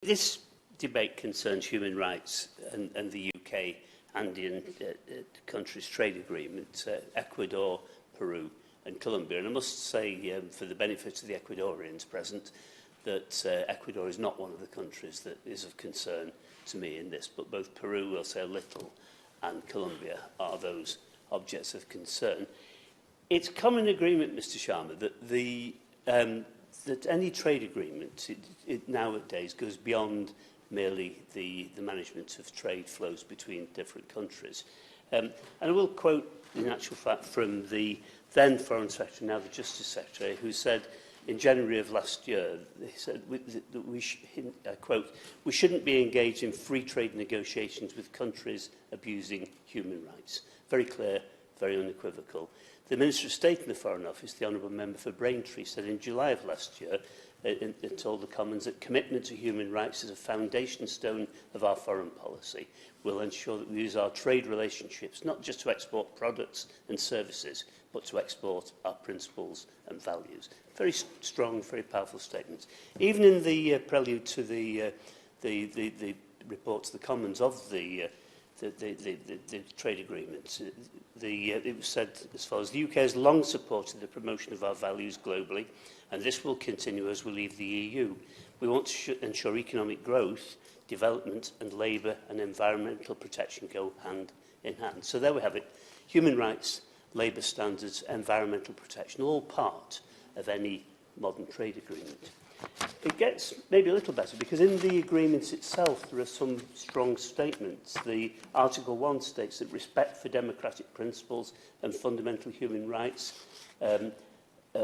This debate concerns human rights and the UK-Andean countries trade agreement, Ecuador, Peru and Colombia. And I must say, for the benefit of the Ecuadorians present, that Ecuador is not one of the countries that is of concern to me in this, but both Peru, will say a little, and Colombia are those objects of concern. It's common agreement, Mr. Sharma, that that any trade agreement nowadays goes beyond merely the management of trade flows between different countries. And I will quote, in actual fact, from the then Foreign Secretary, now the Justice Secretary, who said in January of last year, he said, I quote, "We shouldn't be engaged in free trade negotiations with countries abusing human rights." Very clear, very unequivocal. The Minister of State in the Foreign Office, the Honourable Member for Braintree, said in July of last year, it told the Commons that commitment to human rights is a foundation stone of our foreign policy. We'll ensure that we use our trade relationships not just to export products and services, but to export our principles and values. Very strong, very powerful statements. Even in the prelude to the report to the Commons of the trade agreement, it was said as follows: the UK has long supported the promotion of our values globally, and this will continue as we leave the EU. We want to ensure economic growth, development and labour and environmental protection go hand in hand. So there we have it. Human rights, labour standards, environmental protection, all part of any modern trade agreement. It gets maybe a little better because in the agreement itself there are some strong statements. The Article 1 states that respect for democratic principles and fundamental human rights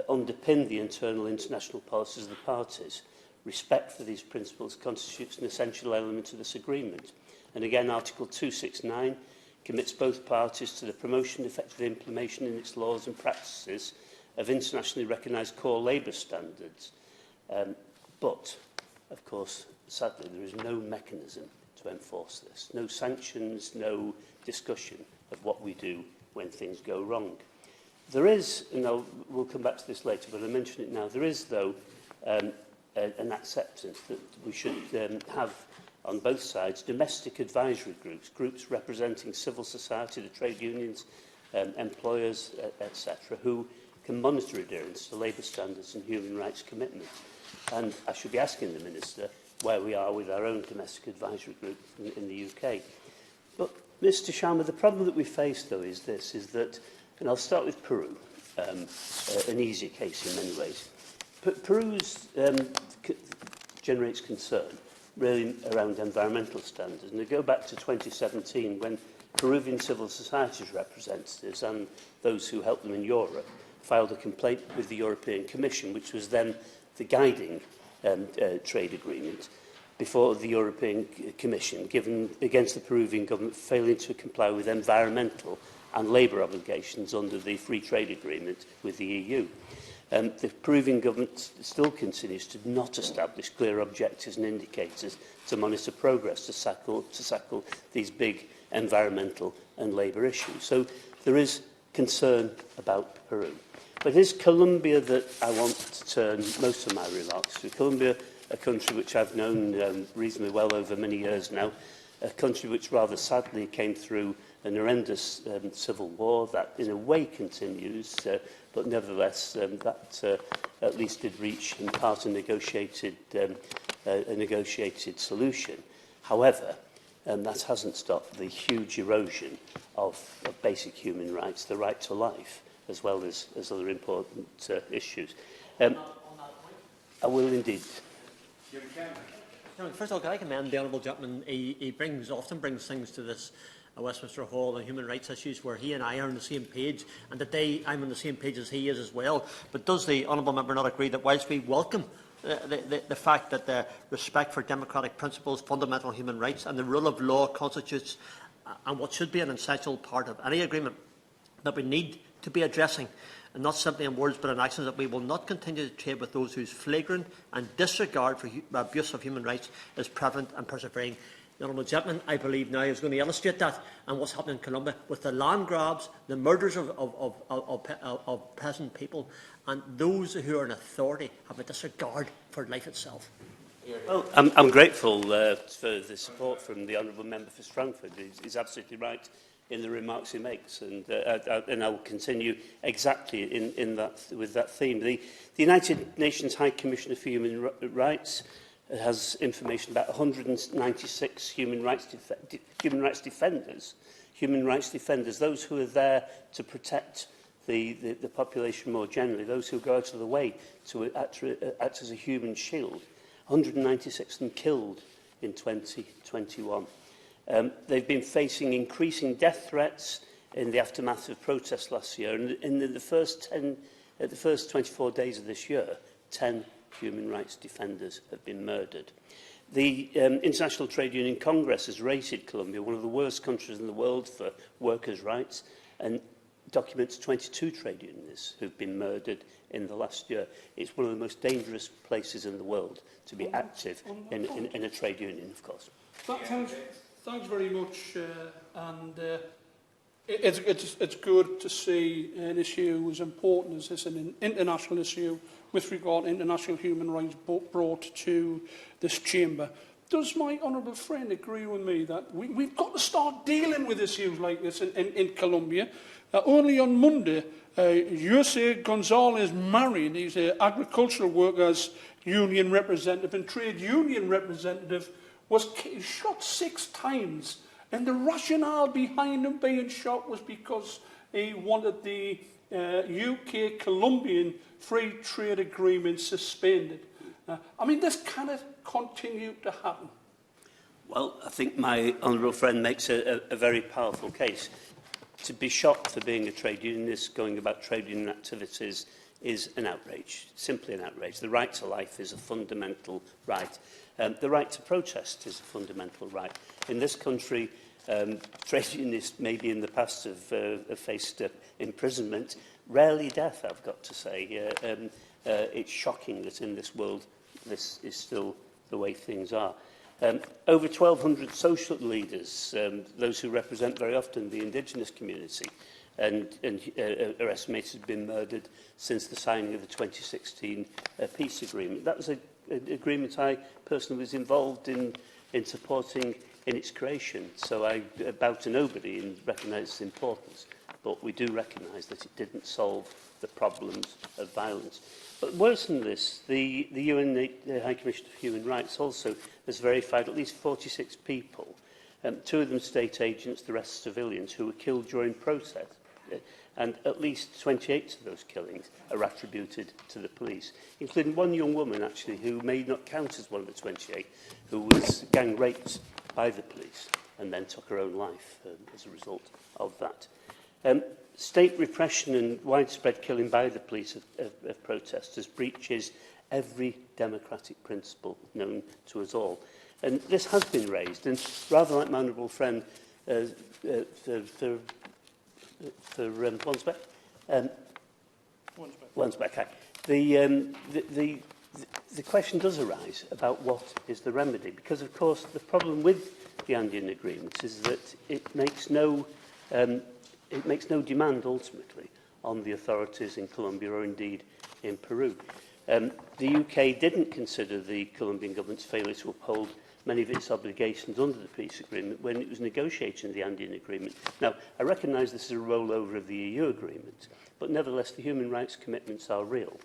underpin the internal international policies of the parties. Respect for these principles constitutes an essential element of this agreement. And again, Article 269 commits both parties to the promotion and effective implementation in its laws and practices of internationally recognised core labour standards. But, of course, sadly, there is no mechanism to enforce this. No sanctions, no discussion of what we do when things go wrong. There is, and we'll come back to this later, but I mention it now, there is, though, an acceptance that we should have, on both sides, domestic advisory groups, groups representing civil society, the trade unions, employers, etc., who can monitor adherence to labour standards and human rights commitments. And I should be asking the Minister where we are with our own domestic advisory group in the UK. But, Mr Sharma, the problem that we face, though, is this, is that, and I'll start with Peru, an easier case in many ways. Peru's generates concern, really, around environmental standards. And they go back to 2017, when Peruvian civil society's representatives and those who helped them in Europe filed a complaint with the European Commission, which was then the guiding trade agreement, before the European Commission, given against the Peruvian government failing to comply with environmental and labour obligations under the free trade agreement with the EU. The Peruvian government still continues to not establish clear objectives and indicators to monitor progress to tackle these big environmental and labour issues. So there is concern about Peru. But it is Colombia that I want to turn most of my remarks to. Colombia, a country which I've known reasonably well over many years now, a country which rather sadly came through an horrendous civil war that in a way continues, but nevertheless that at least did reach in part a negotiated solution. However, that hasn't stopped the huge erosion of basic human rights, the right to life, as well as other important issues. I will indeed. First of all, can I commend the Honourable Gentleman? He often brings things to this Westminster Hall and human rights issues where he and I are on the same page, and today I'm on the same page as he is as well. But does the Honourable Member not agree that whilst we welcome the fact that the respect for democratic principles, fundamental human rights and the rule of law constitutes and what should be an essential part of any agreement, that we need to be addressing, and not simply in words but in actions, that we will not continue to trade with those whose flagrant and disregard for abuse of human rights is prevalent and persevering. The Honourable Gentleman, I believe now, is going to illustrate that and what's happening in Colombia with the land grabs, the murders of peasant people, and those who are in authority have a disregard for life itself. Well, I'm grateful for the support from the Honourable Member for Strangford. He's absolutely right in the remarks he makes, and I will continue exactly with that theme. The United Nations High Commissioner for Human Rights has information about 196 human rights defenders, those who are there to protect the population more generally, those who go out of the way to act as a human shield. 196 of them killed in 2021. They've been facing increasing death threats in the aftermath of protests last year, and in the first 24 days of this year, 10 human rights defenders have been murdered. The International Trade Union Congress has rated Colombia one of the worst countries in the world for workers' rights, and documents 22 trade unionists who've been murdered in the last year. It's one of the most dangerous places in the world to be active in a trade union, of course. Thanks very much, it's good to see an issue as important as this, an international issue with regard to international human rights brought to this chamber. Does my honourable friend agree with me that we've got to start dealing with issues like this in Colombia? Only on Monday, Jose Gonzalez Marin, he's an agricultural workers union representative and trade union representative, was shot 6 times. And the rationale behind him being shot was because he wanted the UK-Colombian Free Trade Agreement suspended. I mean, this cannot continue to happen. Well, I think my honourable friend makes a very powerful case. To be shot for being a trade unionist, going about trade union activities, is an outrage, simply an outrage. The right to life is a fundamental right. The right to protest is a fundamental right. In this country, trade unionists maybe in the past have faced imprisonment, rarely death, I've got to say. It's shocking that in this world this is still the way things are. Over 1,200 social leaders, those who represent very often the indigenous community, and are estimated to have been murdered since the signing of the 2016 peace agreement. That was an agreement I personally was involved in supporting in its creation, so I bow to nobody and recognise its importance, but we do recognise that it didn't solve the problems of violence. But worse than this, the UN High Commissioner for Human Rights also has verified at least 46 people, 2 of them state agents, the rest civilians, who were killed during protests. And at least 28 of those killings are attributed to the police, including one young woman, actually, who may not count as one of the 28, who was gang raped by the police and then took her own life as a result of that. State repression and widespread killing by the police of protesters breaches every democratic principle known to us all. And this has been raised, and rather like my honourable friend Wansbeck, the question does arise about what is the remedy, because of course the problem with the Andean Agreement is that it makes no demand ultimately on the authorities in Colombia or indeed in Peru. The UK didn't consider the Colombian government's failure to uphold many of its obligations under the peace agreement when it was negotiating the Andean Agreement. Now, I recognise this is a rollover of the EU agreement, but nevertheless the human rights commitments are real.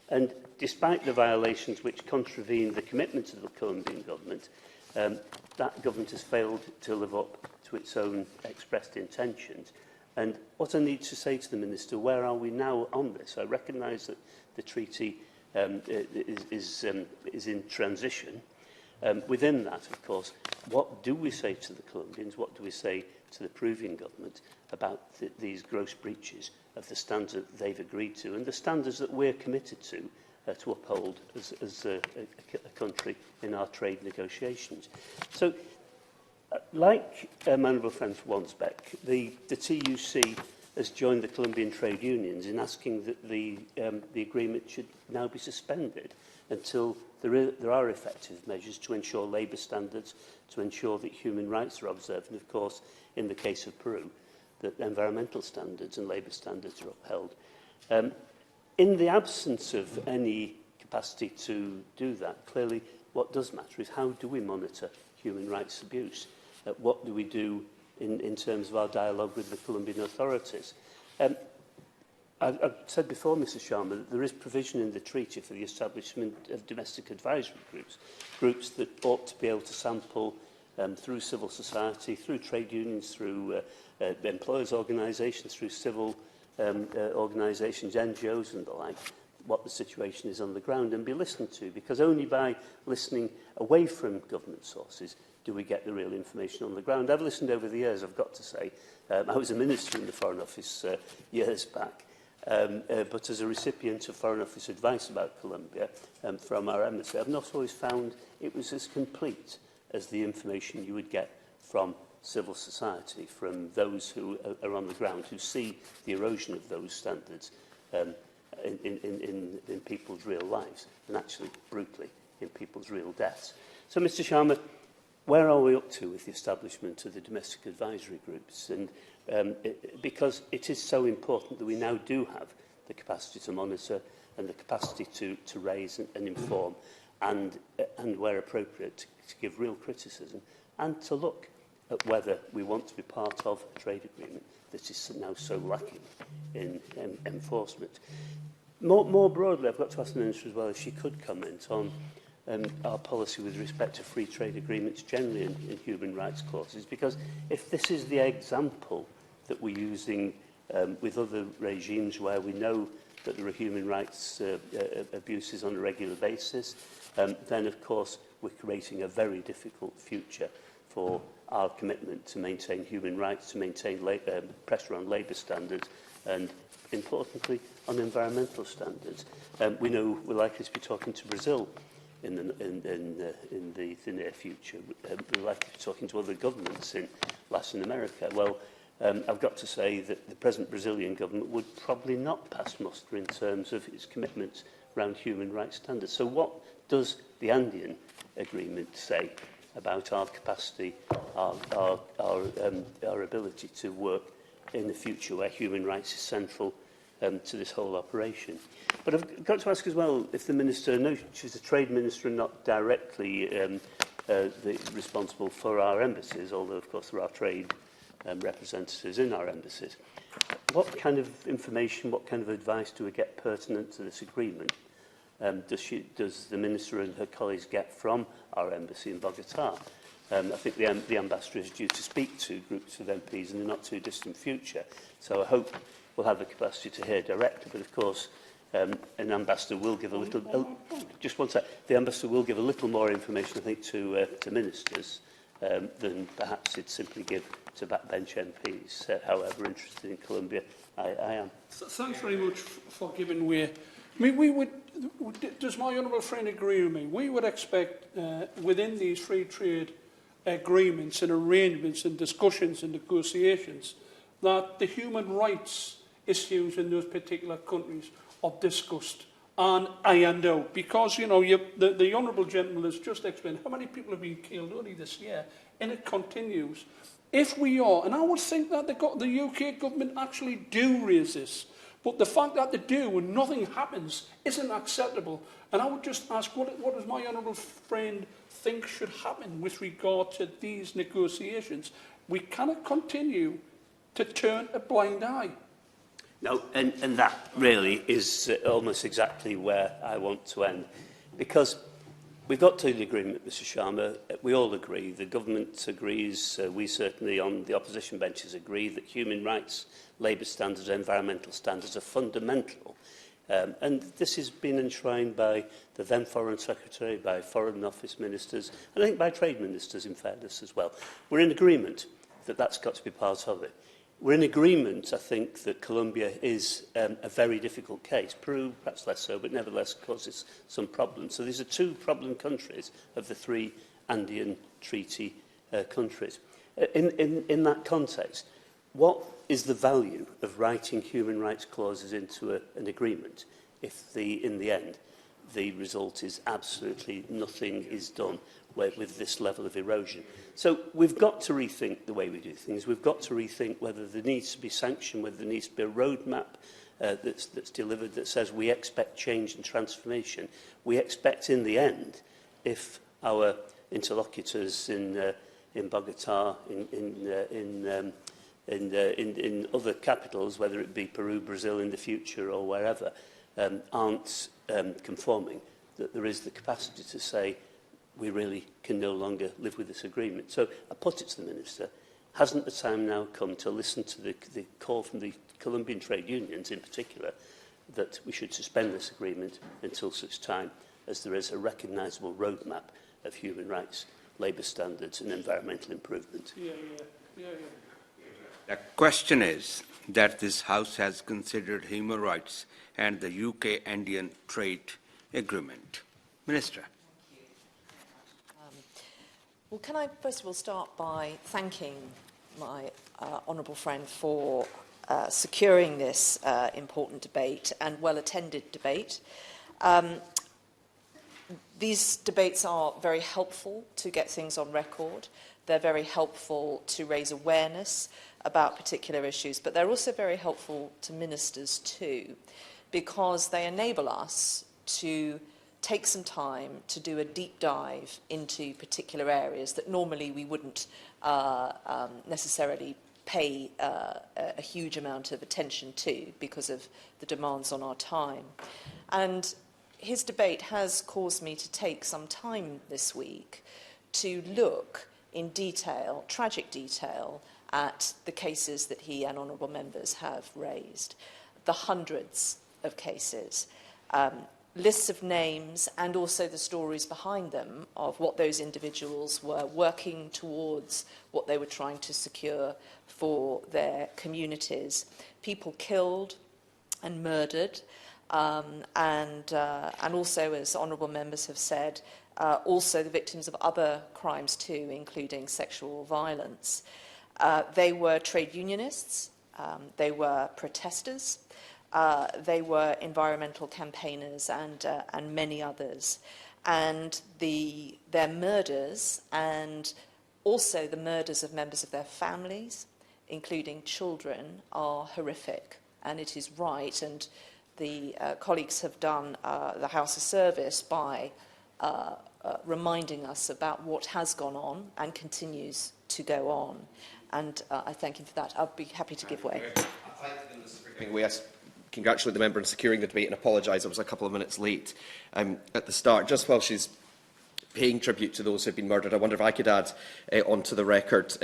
And despite the violations which contravene the commitment of the Colombian government, that government has failed to live up to its own expressed intentions. And what I need to say to the Minister, where are we now on this? I recognise that the treaty is in transition. Within that, of course, what do we say to the Colombians? What do we say to the Peruvian government about these gross breaches of the standards that they've agreed to and the standards that we're committed to uphold as a country in our trade negotiations? So, like my honourable friend Wansbeck, the TUC has joined the Colombian trade unions in asking that the agreement should now be suspended until there are effective measures to ensure labour standards, to ensure that human rights are observed, and of course, in the case of Peru, that environmental standards and labour standards are upheld. In the absence of any capacity to do that, clearly what does matter is how do we monitor human rights abuse? What do we do in terms of our dialogue with the Colombian authorities? I've said before, Mrs Sharma, that there is provision in the treaty for the establishment of domestic advisory groups that ought to be able to sample through civil society, through trade unions, through employers' organisations, through civil organisations, NGOs and the like, what the situation is on the ground and be listened to, because only by listening away from government sources do we get the real information on the ground. I've listened over the years, I've got to say. I was a minister in the Foreign Office years back, but as a recipient of Foreign Office advice about Colombia from our embassy, I've not always found it was as complete as the information you would get from civil society, from those who are on the ground, who see the erosion of those standards in people's real lives, and actually, brutally, in people's real deaths. So, Mr Sharma, where are we up to with the establishment of the domestic advisory groups? And because it is so important that we now do have the capacity to monitor and the capacity to raise and inform, and where appropriate, to give real criticism, and to look at whether we want to be part of a trade agreement that is now so lacking in enforcement. More broadly, I've got to ask the Minister as well if she could comment on our policy with respect to free trade agreements generally in human rights clauses, because if this is the example that we're using with other regimes where we know that there are human rights abuses on a regular basis, then of course we're creating a very difficult future for our commitment to maintain human rights, to maintain pressure on labour standards, and importantly on environmental standards. We know we're likely to be talking to Brazil in the near future. We're likely to be talking to other governments in Latin America. Well, I've got to say that the present Brazilian government would probably not pass muster in terms of its commitments around human rights standards. So what does the Andean Agreement say about our capacity, our ability to work in the future where human rights is central to this whole operation? But I've got to ask as well if the Minister, no, she's a Trade Minister and not directly responsible for our embassies, although of course there are trade representatives in our embassies. What kind of information, what kind of advice do we get pertinent to this agreement? Does the Minister and her colleagues get from our embassy in Bogotá? I think the Ambassador is due to speak to groups of MPs in the not too distant future, so I hope we'll have the capacity to hear directly, but of course an Ambassador will give a little, just one sec, the Ambassador will give a little more information, I think, to Ministers than perhaps he'd simply give to backbench MPs, however interested in Colombia I am. Thanks very much for giving way. I mean, does my honourable friend agree with me? We would expect within these free trade agreements and arrangements and discussions and negotiations that the human rights issues in those particular countries are discussed and ironed out. Because, you know, the honourable gentleman has just explained how many people have been killed only this year, and it continues. If we are, and I would think that the UK government actually do raise this, but the fact that they do and nothing happens isn't acceptable. And I would just ask, what does my honourable friend think should happen with regard to these negotiations? We cannot continue to turn a blind eye. No, and that really is almost exactly where I want to end. Because we've got to the agreement, Mr Sharma. We all agree. The government agrees. We certainly on the opposition benches agree that human rights, labour standards, environmental standards are fundamental. And this has been enshrined by the then Foreign Secretary, by Foreign Office ministers, and I think by trade ministers, in fairness, as well. We're in agreement that that's got to be part of it. We're in agreement, I think, that Colombia is a very difficult case. Peru, perhaps less so, but nevertheless causes some problems. So these are two problem countries of the three Andean Treaty countries. In that context, what is the value of writing human rights clauses into an agreement if, in the end, the result is absolutely nothing is done with this level of erosion? So we've got to rethink the way we do things. We've got to rethink whether there needs to be sanction, whether there needs to be a roadmap that's delivered that says we expect change and transformation. We expect in the end, if our interlocutors in Bogota, in other capitals, whether it be Peru, Brazil in the future or wherever, aren't conforming, that there is the capacity to say we really can no longer live with this agreement. So I put it to the Minister, hasn't the time now come to listen to the call from the Colombian trade unions in particular that we should suspend this agreement until such time as there is a recognisable roadmap of human rights, labour standards and environmental improvement? The question is that this House has considered human rights and the UK-Andean Trade Agreement. Minister. Well, can I first of all start by thanking my honourable friend for securing this important debate and well-attended debate. These debates are very helpful to get things on record. They're very helpful to raise awareness about particular issues, but they're also very helpful to ministers too, because they enable us to take some time to do a deep dive into particular areas that normally we wouldn't necessarily pay a huge amount of attention to because of the demands on our time. And his debate has caused me to take some time this week to look in detail, tragic detail, at the cases that he and honourable members have raised, the hundreds of cases, lists of names and also the stories behind them of what those individuals were working towards, what they were trying to secure for their communities. People killed and murdered, and also, as honourable members have said, also the victims of other crimes too, including sexual violence. They were trade unionists, they were protesters, they were environmental campaigners and many others. And their murders and also the murders of members of their families, including children, are horrific. And it is right, and the colleagues have done the House a service by reminding us about what has gone on and continues to go on. And I thank him for that. I'll be happy to give way. We congratulate the member on securing the debate and apologise. I was a couple of minutes late at the start. Just while she's paying tribute to those who have been murdered, I wonder if I could add onto the record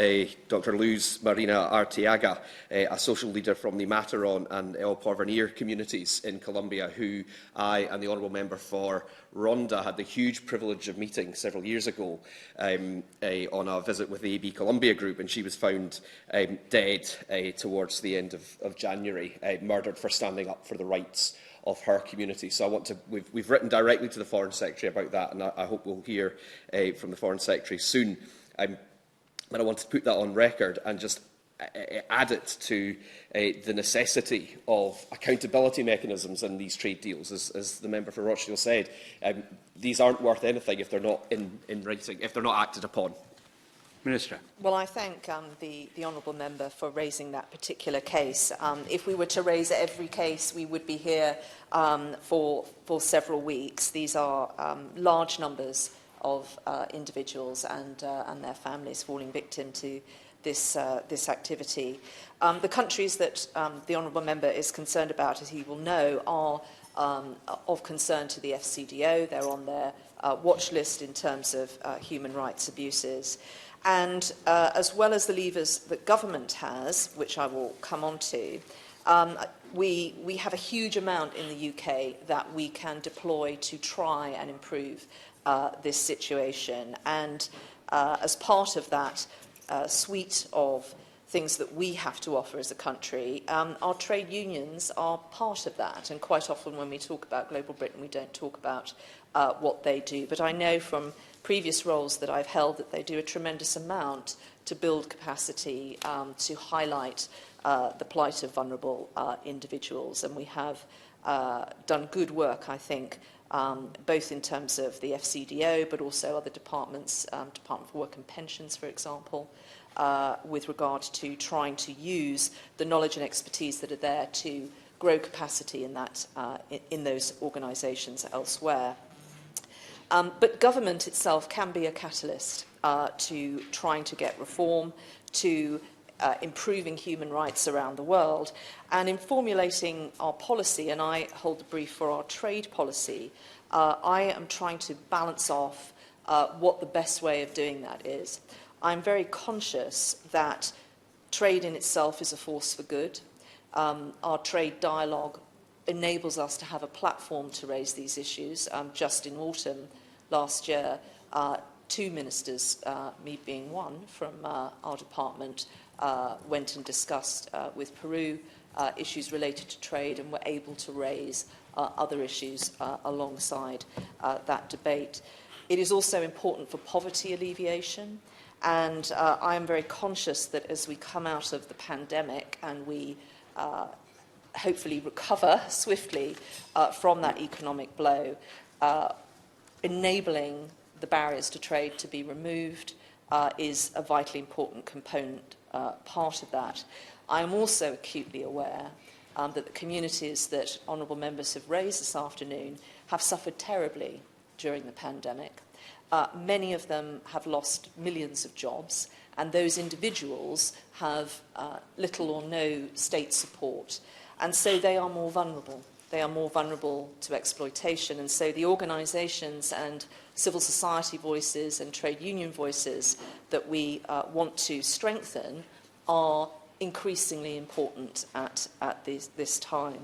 Dr. Luz Marina Arteaga, a social leader from the Mataron and El Porvenir communities in Colombia, who I and the honourable member for Ronda had the huge privilege of meeting several years ago on a visit with the AB Colombia group, and she was found dead towards the end of January, murdered for standing up for the rights of her community. So I want to, we've written directly to the Foreign Secretary about that, and I hope we'll hear from the Foreign Secretary soon. But I want to put that on record and just add it to the necessity of accountability mechanisms in these trade deals. As the member for Rochdale said, these aren't worth anything if they're not in writing, if they're not acted upon. Minister. Well, I thank the honourable member for raising that particular case. If we were to raise every case, we would be here for several weeks. These are large numbers of individuals and their families falling victim to this activity. The countries that the honourable member is concerned about, as he will know, are of concern to the FCDO. They're on their watch list in terms of human rights abuses. And as well as the levers that government has, which I will come on to, we have a huge amount in the UK that we can deploy to try and improve this situation. And as part of that suite of things that we have to offer as a country, our trade unions are part of that. And quite often when we talk about Global Britain, we don't talk about what they do. But I know from previous roles that I've held that they do a tremendous amount to build capacity, to highlight the plight of vulnerable individuals. And we have done good work, I think, both in terms of the FCDO, but also other departments, Department for Work and Pensions, for example, with regard to trying to use the knowledge and expertise that are there to grow capacity in that, in those organisations elsewhere. But government itself can be a catalyst to trying to get reform, to improving human rights around the world. And in formulating our policy, and I hold the brief for our trade policy, I am trying to balance off what the best way of doing that is. I'm very conscious that trade in itself is a force for good. Our trade dialogue enables us to have a platform to raise these issues. Just in autumn last year, 2 ministers, me being one, from our department, went and discussed with Peru issues related to trade and were able to raise other issues alongside that debate. It is also important for poverty alleviation, and I am very conscious that as we come out of the pandemic and we hopefully recover swiftly from that economic blow, enabling the barriers to trade to be removed is a vitally important component part of that. I am also acutely aware that the communities that honourable members have raised this afternoon have suffered terribly during the pandemic. Many of them have lost millions of jobs, and those individuals have little or no state support. And so they are more vulnerable. They are more vulnerable to exploitation. And so the organisations and civil society voices and trade union voices that we want to strengthen are increasingly important at this time.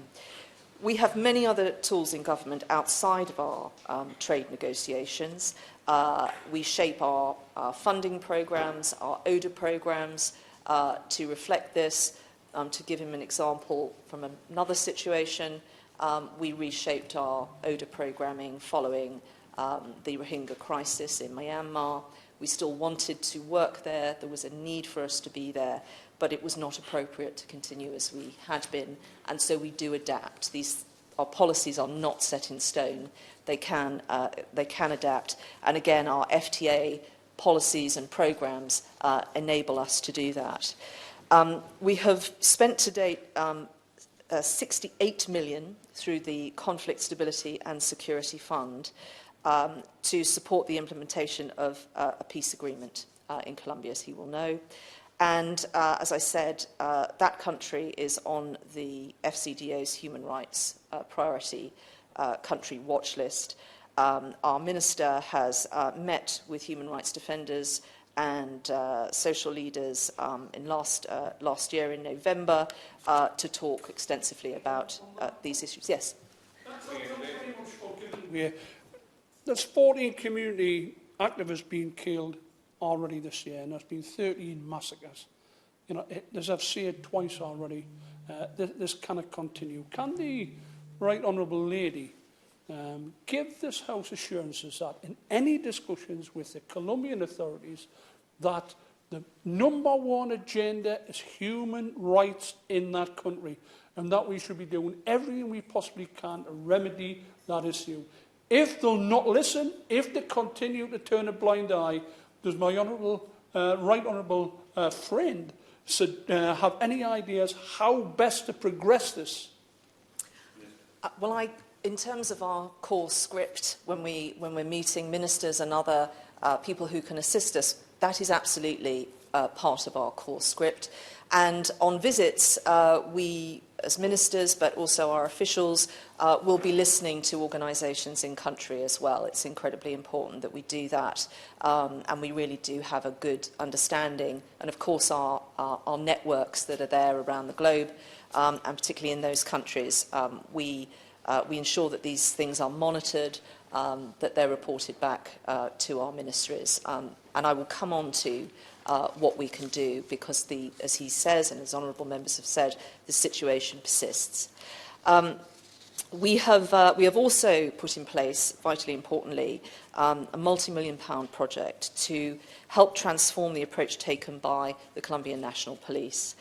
We have many other tools in government outside of our trade negotiations. We shape our funding programmes, our ODA programmes to reflect this. To give him an example from another situation, we reshaped our ODA programming following the Rohingya crisis in Myanmar. We still wanted to work there. There was a need for us to be there, but it was not appropriate to continue as we had been, and so we do adapt. Our policies are not set in stone. They can adapt, and again, our FTA policies and programmes enable us to do that. We have spent to date 68 million through the Conflict Stability and Security Fund to support the implementation of a peace agreement in Colombia, as he will know. And as I said, that country is on the FCDO's human rights priority country watch list. Our minister has met with human rights defenders and social leaders in last year in November to talk extensively about these issues. Yes. There's 14 community activists being killed already this year, and there's been 13 massacres. You know, as I've said twice already, this cannot continue. Can the Right Honourable Lady give this House assurances that in any discussions with the Colombian authorities that the #1 agenda is human rights in that country, and that we should be doing everything we possibly can to remedy that issue? If they'll not listen, if they continue to turn a blind eye, does my Right Honourable friend have any ideas how best to progress this? Well, in terms of our core script, when we're meeting ministers and other people who can assist us, that is absolutely part of our core script. And on visits, we, as ministers, but also our officials, will be listening to organisations in country as well. It's incredibly important that we do that, and we really do have a good understanding. And of course, our networks that are there around the globe, and particularly in those countries, we ensure that these things are monitored, that they're reported back to our ministries. And I will come on to what we can do, because as he says, and as honourable members have said, the situation persists. We have also put in place, vitally importantly, a multi-million-pound project to help transform the approach taken by the Colombian National Police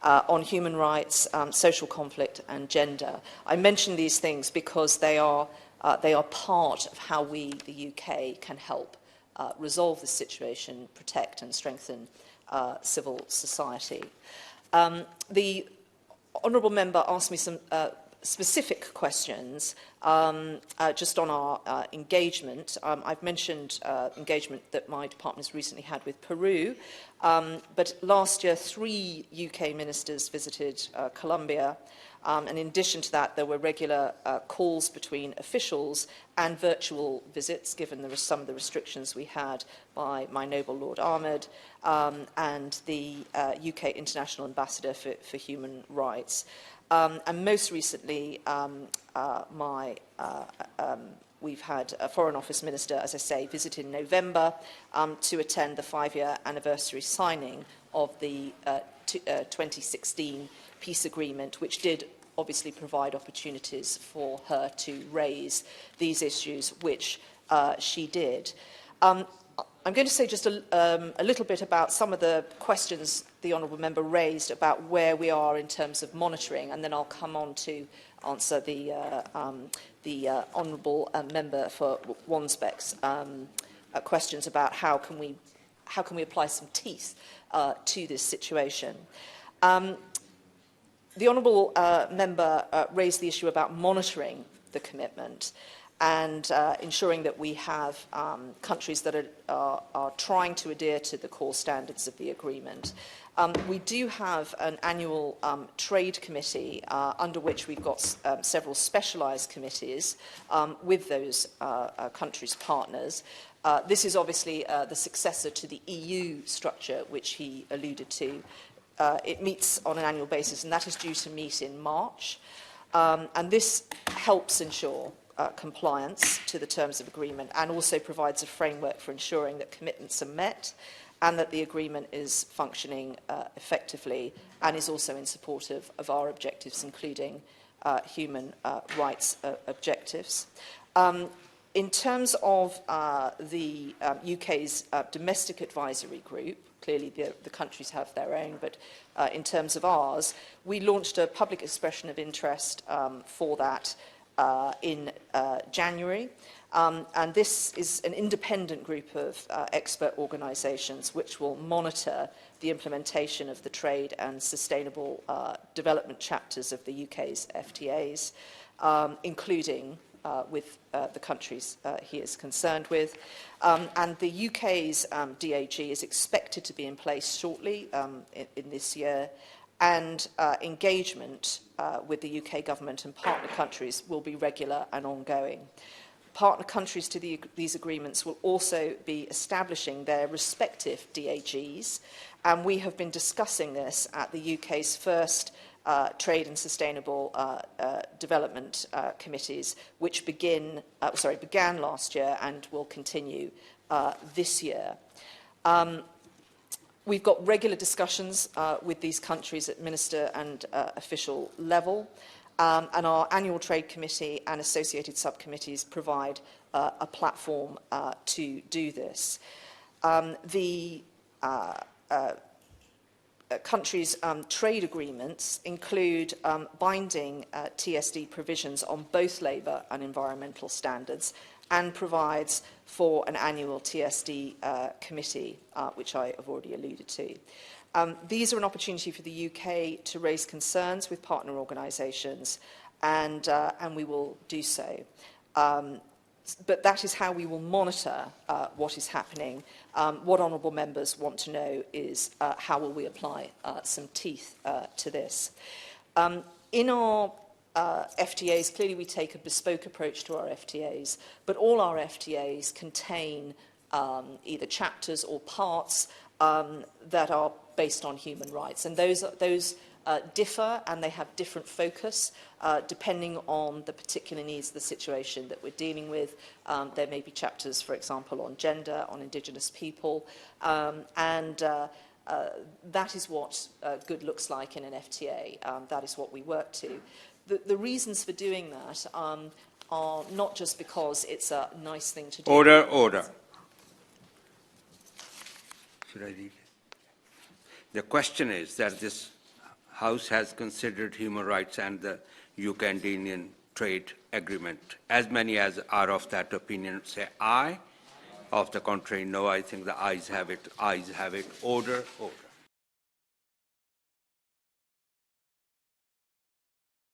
on human rights, social conflict and gender. I mention these things because they are part of how we, the UK, can help resolve the situation, protect and strengthen civil society. The honourable member asked me some specific questions, just on our engagement, I've mentioned engagement that my department has recently had with Peru, but last year 3 UK ministers visited Colombia, and in addition to that there were regular calls between officials and virtual visits, given some of the restrictions we had by my noble Lord Ahmed and the UK International Ambassador for Human Rights. And most recently, we've had a Foreign Office Minister, as I say, visit in November to attend the 5-year anniversary signing of the 2016 peace agreement, which did obviously provide opportunities for her to raise these issues, which she did. I'm going to say just a little bit about some of the questions the Honourable Member raised about where we are in terms of monitoring, and then I'll come on to answer the Honourable Member for Wansbeck's questions about how can we apply some teeth to this situation. The Honourable Member raised the issue about monitoring the commitment and ensuring that we have countries that are trying to adhere to the core standards of the agreement. We do have an annual trade committee under which we've got several specialised committees with those countries' partners. This is obviously the successor to the EU structure, which he alluded to. It meets on an annual basis, and that is due to meet in March. And this helps ensure compliance to the terms of agreement, and also provides a framework for ensuring that commitments are met and that the agreement is functioning effectively and is also in support of our objectives, including human rights objectives. In terms of the UK's domestic advisory group, clearly the countries have their own, but in terms of ours, we launched a public expression of interest for that in January. And this is an independent group of expert organisations which will monitor the implementation of the trade and sustainable development chapters of the UK's FTAs, including with the countries he is concerned with. And the UK's DAG is expected to be in place shortly in this year, and engagement with the UK government and partner countries will be regular and ongoing. Partner countries to these agreements will also be establishing their respective DAGs, and we have been discussing this at the UK's first Trade and Sustainable Development Committees, which began last year and will continue this year. We've got regular discussions with these countries at minister and official level, and our annual trade committee and associated subcommittees provide a platform to do this. The countries' trade agreements include binding TSD provisions on both labour and environmental standards, and provides for an annual TSD committee, which I have already alluded to. These are an opportunity for the UK to raise concerns with partner organisations, and we will do so. But that is how we will monitor what is happening. What honourable members want to know is how will we apply some teeth to this. In our FTAs, clearly we take a bespoke approach to our FTAs, but all our FTAs contain either chapters or parts that are based on human rights, and those differ, and they have different focus depending on the particular needs of the situation that we're dealing with. There may be chapters, for example, on gender, on Indigenous people, and that is what good looks like in an FTA. That is what we work to. The reasons for doing that are not just because it's a nice thing to do. Order. Should I read it? The question is that this House has considered human rights and the UK-Andean Trade Agreement. As many as are of that opinion say aye. Of the contrary, no. I think the ayes have it. Ayes have it. Order.